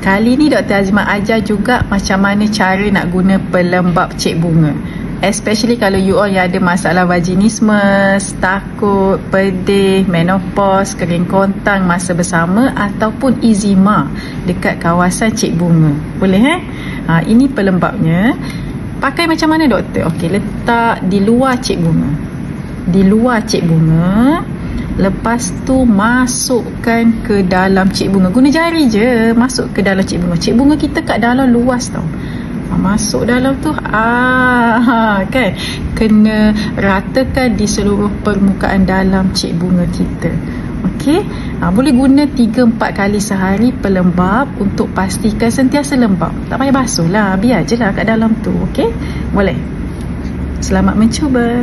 Kali ni Dr. Azimah ajar juga macam mana cara nak guna pelembap cek bunga. Especially kalau you all yang ada masalah vaginisme, takut, pedih, menopause, kering kontang masa bersama ataupun eczema dekat kawasan cek bunga. Boleh ini pelembapnya. Pakai macam mana doktor? Okey, letak di luar cek bunga. Di luar cek bunga. Lepas tu masukkan ke dalam cek bunga. Guna jari je masuk ke dalam cek bunga. Cek bunga kita kat dalam luas tau. Masuk dalam tu kan kena ratakan di seluruh permukaan dalam cek bunga kita. Okey, boleh guna 3-4 kali sehari pelembap untuk pastikan sentiasa lembap. Tak payah basuh lah, biar je lah kat dalam tu. Okey, boleh. Selamat mencuba.